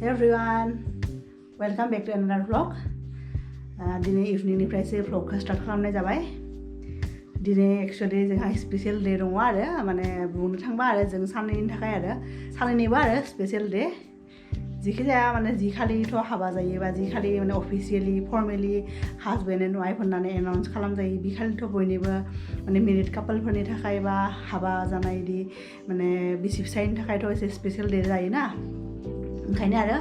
Hey everyone, welcome back to another vlog. दिनै इभिनिंनिफ्रायसो vlogखौ start खालामनाय जाबाय. दिनै एक्चुअली जोंहा स्पेशल डे दङ आरो माने बुंनो थांबा आरो जों सानैनि थाखाय आरो सानैनिबो आरो स्पेशल डे. जिखि जाया माने जि खालिथ' हाबा जायो बा जि खालि माने अफिसियेलि फर्मेलि हाजबेन्ड एन्ड वाइफ होननानै एनाउन्स खालामजायो बि खालिथ' बयनिबो माने मेरिड कापोलफोरनि थाखाय बा हाबा जानाय इदि माने बिसि फिसायनि थाखायथ' एसे स्पेशल डे जायोना. ओंखायनो आरो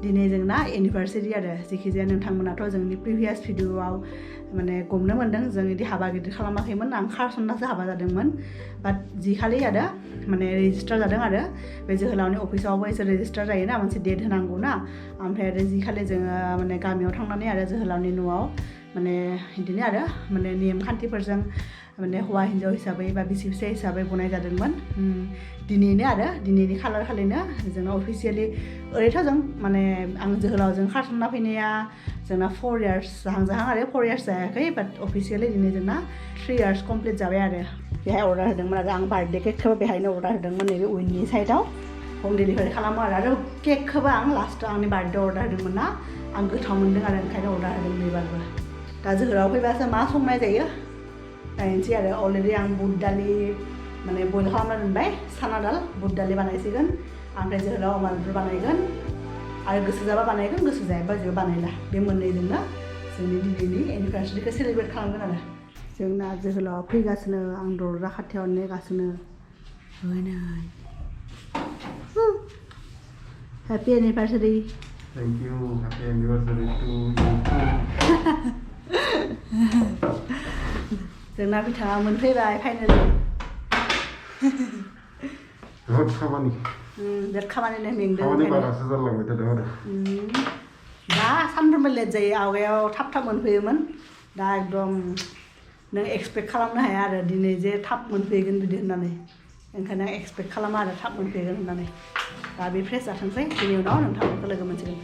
दिनै जोंना एनिभार्सारि आरो जेखि जाया नोंथांमोनाथ' जोंनि प्रिभियास भिडिअ'आव माने गमनो मोन्दों जों इदि हाबा गिदिर खालामाखैमोन आं खारसननासो हाबा जादोंमोन बाट जि खालि आरो माने रेजिस्टार जादों आरो बे जोहोलावनि अफिसावबो एसे रेजिस्टार जायोना मोनसे डेट होनांगौ ना ओमफ्राय आरो जि खालि जोङो माने गामियाव थांनानै आरो जोहोलावनि न'आव माने बिदिनो आरो माने नेम खान्थिफोरजों माने हौवा हिन्जाव हिसाबै बा बिसि फिसाय हिसाबै गनाय जादोंमोन. दिनैनो आरो दिनैनि खालार खालिनो जोंना अफिसियेलि ओरैथ' जों माने आं जोहोलावजों खारसनना फैनाया जोंना 4 years जाहां आरो 4 years जायाखै बाट अफिसियेलि दिनै जोंना 3 years कमप्लिट जाबाय आरो बेहाय अर्डार होदोंमोन आरो आं बार्थडे केकखौबो बेहायनो अर्डार होदोंमोन नैबे उइननि साइडआव हम डिलिभारि खालामो आरो केकखौबो आं लास्टआव आंनि बार्थडे अर्डार होदोंमोन ना आं गोथाव मोन्दों आरो ओंखायनो अर्डार होदों बेबारबो. दा जोहोलाव फैबासो मा संनाय जायो नायनोसै आरो अलरेडि आं बुट दालि माने बयल खालामना दोनबाय साना दाल बुट दालि बानायसिगोन ओमफ्राय जोहोलाव अमा बेदर बानायगोन आरो गोसो जाबा बानायगोन गोसो जायाबा जेबो बानायला बे मोननैजोंनो जोंनि दिनैनि एनिभार्सारिखौ सेलिब्रेट खालामगोन आरो जोंना जोहोलावा फैगासिनो आं दरजा खाथियाव नेगासिनो happy anniversary. Thank you. Happy anniversary to you too. जोंना बिथाङा मोनफैबाय फाइनालि. बहुत खामानि. बिराद खामानिनो मेंदों. खामानि बारासो जालांबाय थादों आरो. दा सानफ्रोमबो लेट जायो आवगायाव थाब थाब मोनफैयोमोन दा एकदम नों एक्सपेक्ट खालामनो हाया आरो दिनै जे थाब मोनफैगोन बिदि होननानै ओंखायनो आं एक्सपेक्ट खालामा आरो थाब मोनफैगोन होननानै. दा बे फ्रेस जाथोंसै बेनि उनाव नोंथांमोनखौ लोगो मोनसिगोन.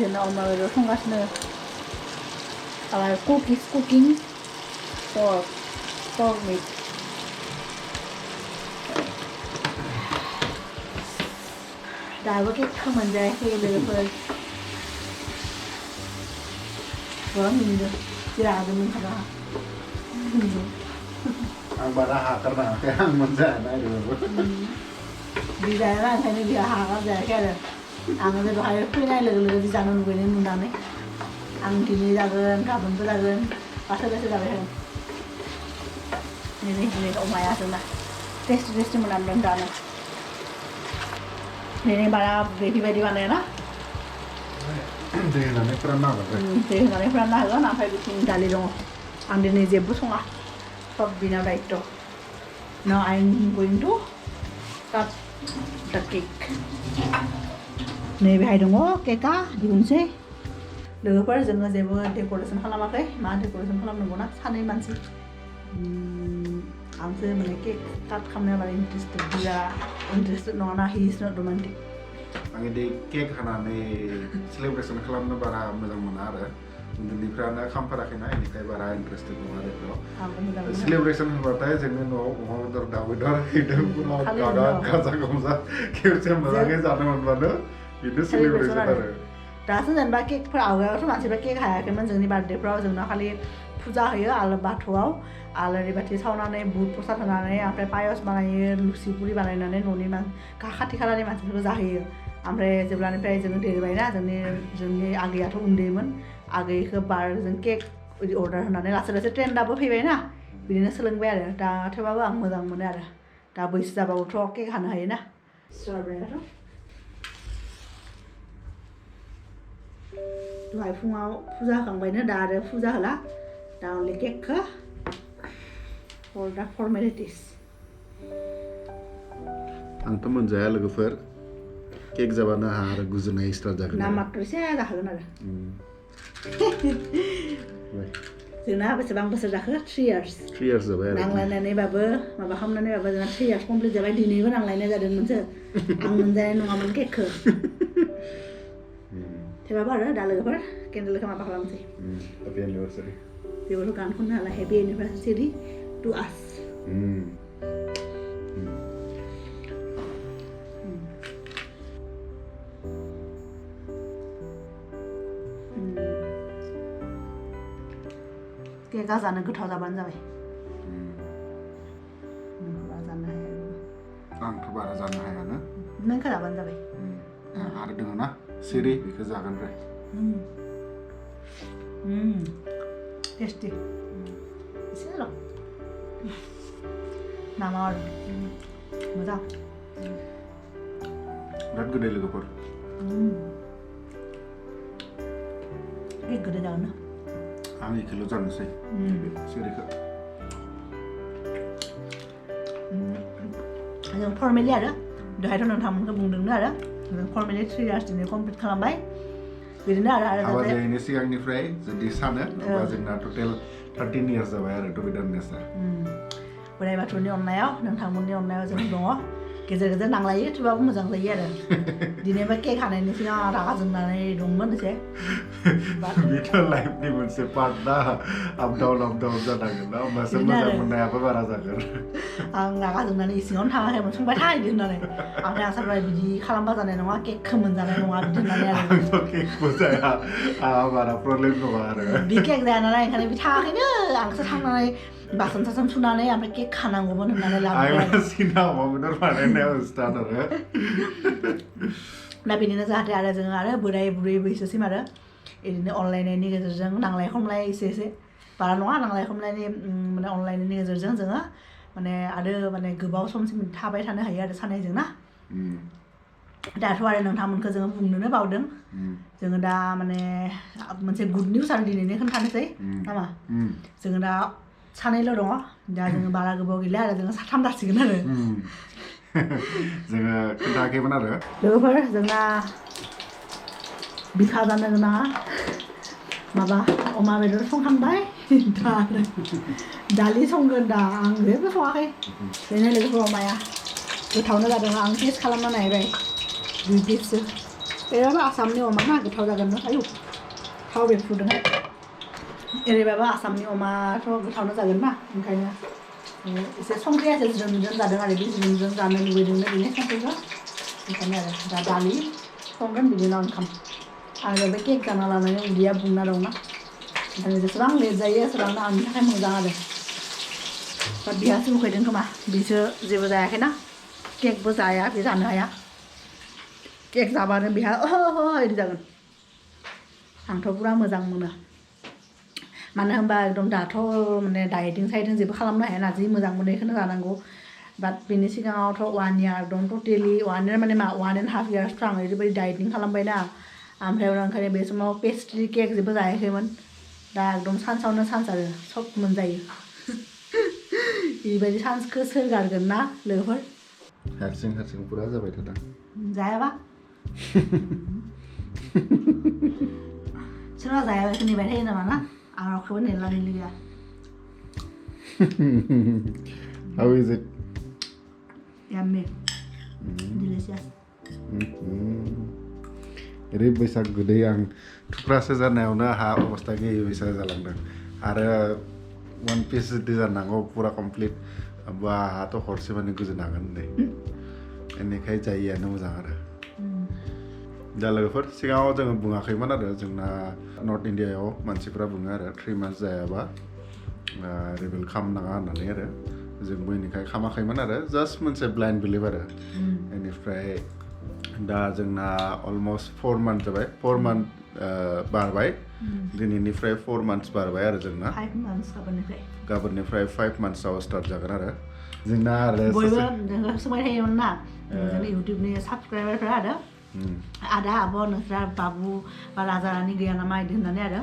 जोंना अमा बेदर संगासिनो कुकिं pork meat. दाबो केकखौ मोनजायाखै लोगोफोर गरम मोनदों जिरादोंमोन थाबा आं बारा हाथारनाङाखै आं मोनजाया नायदोंबाबो बि जाया ओंखायनो बिहा हागा जायाखै आरो आङो दहाय फैनाय लोगो लोगो जि जानो लुबैनाय नुनानै आं दिनै जागोन गाबोनबो जागोन बासो बासो जाबाय थागोन. दिनै अमाया जोंना टेस्टि मोनामदों जानो. दिनै बारा ग्रेभि बायदि बानायाना दै होनानै फोरानना होबाय. दै होनानै फोरानना होगोन ओमफ्राय बिथिं दालि दङ आं दिनै जेबो सङा सब बिनाव दायित्व. नाउ आइ एम गोइं टु काट द केक. नै बेहाय दङ केकआ दिहुनसै लोगोफोर जोङो जेबो डेक'रेसन खालामाखै मा डेक'रेसन खालामनांगौ ना सानै मानसि आंसो माने केक काट खालामनायाव बारा इन्टारेस्टेड नङाना हि इज नट रमान्टिक. आं इदि केक हानानै सेलिब्रेसन खालामनो बारा मोजां मोना आरो उन्दैनिफ्रायनो खालामफेराखैना बेनिखाय बारा इन्टारेस्टेड नङा आरो बेयाव. सेलिब्रेसन होनबाथाय जोंनि न'आव अमा बेदर दाउ बेदर हैदों उनाव गाजा गोमजा खेबसे मोजाङै जानो मोनबानो बेनो सेलिब्रेसन आरो. दासो जेनेबा केकफोर आवगायावथ' मानसिफ्रा केक हायाखैमोन जोंनि बार्थडेफ्राव जोंना खालि फुजा होयो आलो बाथौआव आलारि बाथि सावनानै बुट प्रसाद होनानै ओमफ्राय पायस बानायो लुसि पुरि बानायनानै न'नि खाथि खालानि मानसिफोरखौ जाहोयो. ओमफ्राय जेब्लानिफ्राय जोङो देरबायना जोंनि आगैयाथ' उन्दैमोन आगैखौ जों केक बिदि अर्डार होनानै लासै लासै ट्रेन्डआबो फैबायना बिदिनो सोलोंबाय आरो दा थेवबाबो आं मोजां मोनो आरो दा बैसो जाबाबोथ' केक हानो हायोना. स्ट्रबेरियाथ' दहाय फुङाव फुजा होखांबायनो दा आरो फुजा होला दा अनलि केकखौ फर दा फर्मेलिटिस. आंथ' मोनजाया लोगोफोर केक जाबानो आंहा आरो गुजुनाय स्टार्ट जागोन. नामाथ' एसे जाखागोन आरो जोंना बेसेबां बोसोर जाखो 3 years. 3 years जाबाय आरो नांलायनानैबाबो माबा खालामनानैबाबो जोंना 3 years कमप्लिट जाबाय. दिनैबो नांलायनाय जादोंमोनसो आं मोनजानाय नङामोन केकखौ थेवबाबो आरो दा लोगोफोर केन्डेलखौ माबा खालामसै. Happy anniversary. बेबोथ' गान खननो हाला हेपि एनिभार्सारि टु आस. केकआ जानो गोथाव जाबानो जाबाय बारा जानो हाया आंथ' बारा जानो हायानो नों जाबानो जाबाय आरो दङ ना सिरि बेखौ जागोन रे टेस्टी एसेल' नामा आरो मोजां बिराद गोदै लोगोफोर केक गोदै जागोन ना आं इखौल' जानोसै सिरिखौ जों फर्मेलि आरो दहायथ' नोंथांमोनखौ बुंदोंनो आरो जों फर्मेलि 3 years दिनै कमप्लिट खालामबाय बिदिनो आरो हाबा जायैनि सिगांनिफ्राय जुदि सानो होमबा जोंना टटेल 13 years जाबाय आरो टुगेदारनेसआ बोराइ बाथौनि अननायाव नोंथांमोननि अननायाव जों दङ गेजेर गेजेर नांलायो थेवबाबो मोजां जायो आरो दिनैबा केक हानायनि सिगां रागा जोंनानै दंमोन एसे बेथ' लाइफनि मोनसे पार्ट ना आप डाउन जानांगोन ना होमबासो मोजां मोननायाबो बारा जागोन आं रागा जोंनानै इसिङावनो थाङाखैमोन संबाय था बिदि होननानै ओमफ्राय आं सानबाय बिदि खालामबा जानाय नङा केकखौ मोनजानाय नङा बिदि होननानै आरो आंथ' केकबो जाया आंहा बारा प्रब्लेम नङा आरो बि केक जाया नालाय ओंखायनो बि थाङाखैनो आंसो थांनानै बासन सासन सुनानै ओमफ्राय केक खानांगौमोन होननानै लाबोबाय दा बेनिनो जाहाथे आरो जोङो आरो बोराय बुरै बैसोसिम आरो बिदिनो अनलायनायनि गेजेरजों नांलाय खमलाय एसे बारा नङा नांलाय खमलायनि माने अनलायनायनि गेजेरजों जोङो माने आरो माने गोबाव समसिम थाबाय थानो हायो आरो सानैजों ना दाथ' आरो नोंथांमोनखौ जोङो बुंनोनो बावदों जोङो दा माने मोनसे गुड निउस आरो दिनैनो खोन्थानोसै नामा जोङो दा सानैल' दङ दा जोङो बारा गोबाव गैला आरो जोङो साथाम जासिगोन आरो जोङो खोन्थायाखैमोन आरो लोगोफोर जोंना बिखा जानो गोनाङा माबा अमा बेदर संखांबाय दा दालि संगोन दा आं जेबो सङाखै बेनो लोगोफोर अमाया गोथावनो जादों आं टेस्ट खालामना नायबाय 2 पिससो बेराबो आसामनि अमा ना गोथाव जागोन आयु थाव बेरफुदोंहाय ओरैबाबो आसामनि अमाथ' गोथावनो जागोन ना ओंखायनो एसे संख्रिया एसे ज्रोम जादों आरो बे ज्रोम जानो लुबैदोंनो बेनि संख्रिखौ ओंखायनो आरो दा दालि संगोन बिदिनो ओंखाम आरो बे केक जाना लानानै उदैया बुंना दंना ओंखायनो जेसेबां लेट जायो एसेबांनो आंनि थाखाय मोजां आरो दा बिहासो उखैदों खोमा बिसो जेबो जायाखैना केकबो जाया बे जानो हाया केक जाबानो बिहा ओहो बिदि जागोन आंथ' पुरा मोजां मोनो मानो होनबा एकदम दाथ' माने डाइटिं साइटिं जेबो खालामनो हाया ना जि मोजां मोनो बेखौनो जानांगौ बाट बेनि सिगाङावथ' 1 year एकदम टटेलि 1 year माने मा 1.5 years आं ओरैबायदि डाइटिं खालामबाय ना ओमफ्राय ओंखायनो बे समाव पेस्ट्रि केक जेबो जायाखैमोन दा एकदम सान्सावनो सान्स आरो सब मोनजायो बेबायदि सान्सखौ सोर गारगोन ना लोगोफोर हारसिं पुरा जाबाय थादों जायाबा सोरबा जायाबा बेखौ नेबाय थायो नामा ना आं रावखौबो नेला नेलि गैया How is it? Yummy. Delicious. ओरैबायसा गोदै आं थुख्रासे जानायावनो हा अबस्था गैयै बायसा जालांदों आरो 1 piece जुदि जानांगौ पुरा कमप्लिट बा आंहाथ' हरसे माने गोजोन हागोन नै बेनिखाय जायैयानो मोजां आरो दा लोगोफोर सिगाङाव जोङो बुङाखैमोन आरो जोंना नर्थ इण्डियायाव मानसिफ्रा बुङो आरो 3 months जायाबा रिभिल खालामनाङा होननानै आरो जोंबो बेनिखाय खालामाखैमोन आरो जास्ट मोनसे ब्लाइन्ड बिलिभ आरो बेनिफ्राय दा जोंना अलमस्ट 4 months जाबाय 4 month बारबाय दिनैनिफ्राय 4 months बारबाय आरो जोंना 5 months गाबोननिफ्राय 5 monthsआव स्टार्ट जागोन आरो जोंना आरो बयबो सोंबाय थायोमोन ना जोंनि इउटिउबनि साबस्क्राइबारफोरा आरो आदा आब' नोंस्रा बाबु बा राजा रानि गैया नामा बिदि होननानै आरो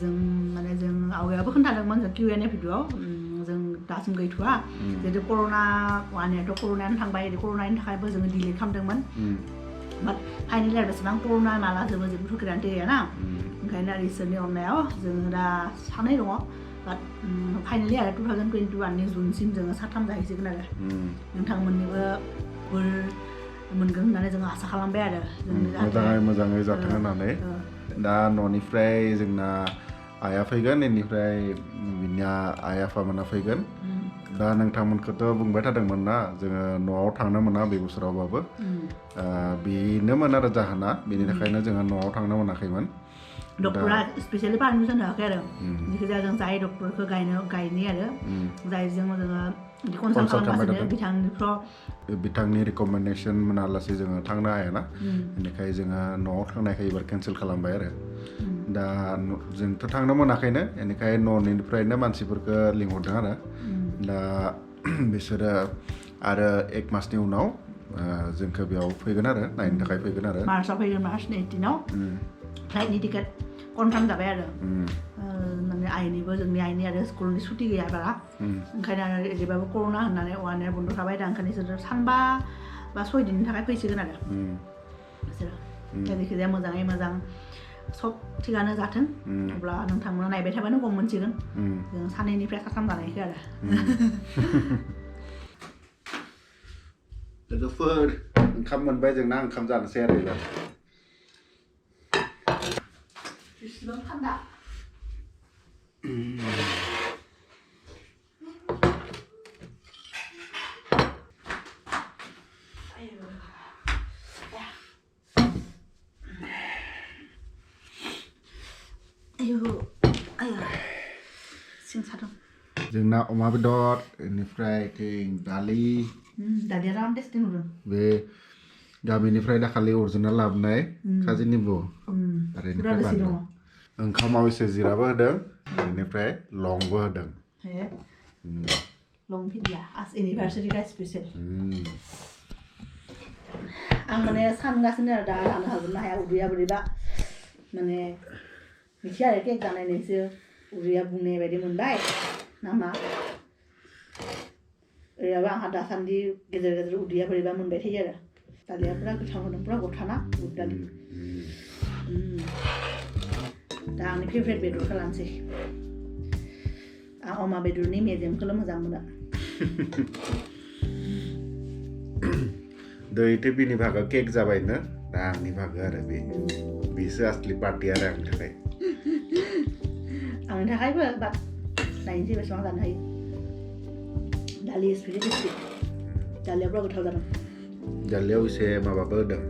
जों आवगायावबो खोन्थादोंमोन जों Q&A भिडिअ'आव जों दासिम गैथ'वा जिहेतु कर'ना 1 year कर'नायानो थांबाय कर'नानि थाखायबो जोङो डिलेट खालामदोंमोन बाट फाइनेलि आरो बेसेबां कर'ना माला जोबो जेबोथ' गेरान्टि गैया ना ओंखायनो आरो इसोरनि अननायाव जोङो दा सानै दङ बाट फाइनेलि आरो 2021नि जुनसिम जोङो साथाम जाहैसिगोन आरो नोंथांमोननिबो बोर मोनगोन होननानै जोङो आसा खालामबाय आरो मोजाङै जाथों होननानै दा न'निफ्राय जोंना आइया फैगोन बेनिफ्राय बिनिया आइ आफामोना फैगोन दा नोंथांमोनखौथ' बुंबाय थादोंमोन ना जोङो न'आव थांनो मोना बे बोसोरावबाबो बेनोमोन आरो जाहोना बेनि थाखायनो जोङो न'आव थांनो मोनाखैमोन डक्टरा स्पेसियेलि पारमिसन होआखै आरो जिखिजाया जों जाय डक्टरखौ गायनि आरो जायजों जोङो कनसाल्ट खालामगासिनो बिथांनि रिकमेन्डेसन मोनालासे जोङो थांनो हायाना बेनिखाय जोङो न'आव थांनायखाय एबार केन्सेल खालामबाय आरो दा जोंथ' थांनो मोनाखैनो बेनिखाय न'निफ्रायनो मानसिफोरखौ लिंहरदों आरो दा बिसोरो आरो 1 मासनि उनाव जोंखौ बेयाव फैगोन आरो नायनो थाखाय फैगोन आरो मार्चआव फैगोन मार्चनि 18आव फ्लाइटनि टिकेट कनफार्म जाबाय आरो माने आइनिबो जोंनि आइनि आरो स्कुलनि सुटि गैया बारा ओंखायनो आरो एरैबाबो कर'ना होननानै 1 इयार बन्द' थाबाय दा ओंखायनो बिसोरो 3 बा 6 दिननि थाखाय फैसिगोन आरो बिसोरो जायखिजाया मोजाङै मोजां सब थिगानो जाथों अब्ला नोंथांमोना नायबाय थाबानो गम मोनसिगोन जों सानैनिफ्राय साथाम जानायखौ आरो लोगोफोर ओंखाम मोनबाय जोंना ओंखाम जानोसै आरो एबार बिसिबां थान्दा सिं सादों जोंना अमा बेदर बेनिफ्राय दालिया राउन्ड टेस्टिं नुदों बे गामिनिफ्राय दाखालि अरिजिनेल लाबोनाय खाजि निम्बु आरो बेनिफ्राय बानलु ओंखामाव एसे जिराबो होदों बेनिफ्राय लंबो होदों लं भिडिया आस एनिभार्सारि गाय स्पेसियेल आं माने सानगासिनो आरो दा जानो हागोन ना हाया उदैया बोरैबा माने मिथिया आरो केक जानायनोसो उदैया बुंनाय बायदि मोनबाय नामा ओरैयाबो आंहा दासान्दि गेजेर गेजेर उदैया बोरैबा मोनबाय थायो आरो दालिया पुरा गोथाव होदों पुरा गथाना बुद दालि दा आंनि फेभरेट बेदरखौ लानोसै आं अमा बेदरनि मेजेमखौल' मोजां मोनो दैथो बिनि भागा केक जाबायनो दा आंनि भागा आरो बेसो आसलि पार्टि आरो आंनि थाखाय आंनि थाखायबो बाट नायनोसै बेसेबां जानो हायो दालि इज भेरि टेस्टि दालिया पुरा गोथाव जादों दालियाव एसे माबाबो होदों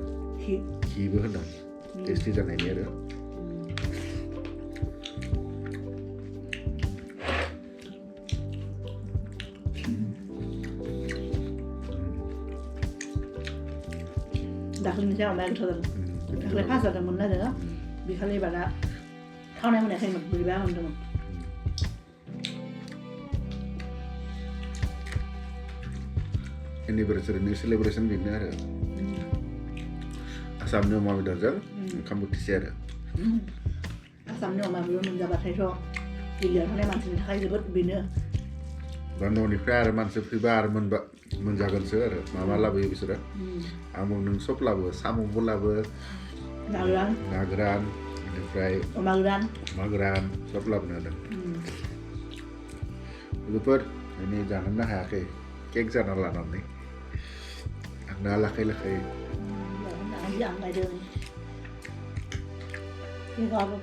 घिबो होदों टेस्टि जानायनि आरो दाखालिनिसै अमाया गोथाव जादों दाखालि फास जादोंमोन ना जोङो बेखालि एबारा थावनाय मोनाखैमोन बोरैबा मोनदोंमोन एनिभार्सारिनि सेलेब्रेसन बेनो आरो आसामनि अमा बेदरजों ओंखाम बोथिसे आरो आसामनि अमा बेदर मोनजाबाथायथ' दिल्लीयाव थानाय मानसिनि थाखाय जोबोद बेनो दा न'निफ्राय आरो मानसि फैबा आरो मोनजागोनसो आरो मा लाबोयो बिसोरो आं नों सब लाबो साम'बो लाबो ना गोरान बेनिफ्राय अमा गोरान सब लाबोनो होदों लोगोफोर दिनै जानोनो हायाखै केक जाना लानानै आंना लाखै आं गायदों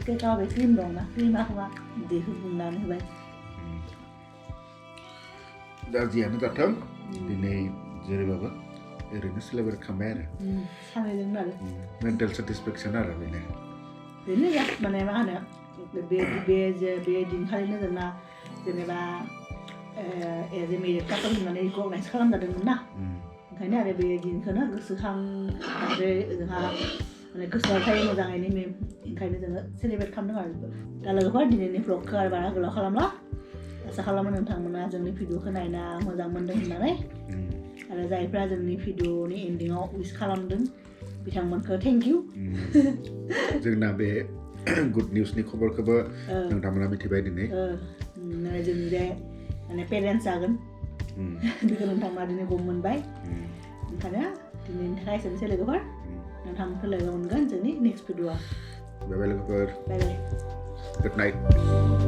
केकआव बे क्रिम दंना क्रिमाखौबा दैखौ बुंनानै होबाय दा जियानो जाथों दिनै जेरैबाबो ओरैनो सेलेब्रेट खालामबाय आरो सानैजों आरो मेन्टेल सेटिसफेक्सन आरो बेनो माने मा होनो बे दिनखालिनो जोंना जेनेबा एज ए मेरिड कापोल होननानै रिकगनाइज खालामजादोंमोन ना ओंखायनो आरो बे दिनखौनो गोसोखां आरो जोंहा माने गोसोआव थायो मोजाङैनो ओंखायनो जोङो सेलेब्रेट खालामदों आरो दा लोगोफोर दिनैनि भ्लगखौ आरो बारा गोलाव खालामला आसा खालामो नोंथांमोना जोंनि भिडिअखौ नायना मोजां मोनदों होननानै आरो जायफ्रा जोंनि भिडिअनि एन्डिङाव उइस खालामदों बिथांमोनखौ थेंक इउ जोंना बे गुड निउसनि खबरखौबो नोंथांमोना मिथिबाय दिनै जों जे माने पेरेन्टस जागोन बेखौ नोंथांमोना दिनै गम मोनबाय ओंखायनो दिनैनि थाखाय एसेनोसै लोगोफोर नोंथांमोनखौ लोगो मोनगोन जोंनि नेक्स्ट भिडिअ'आव बाय बाय लोगोफोर बाय बाय गुड नाइट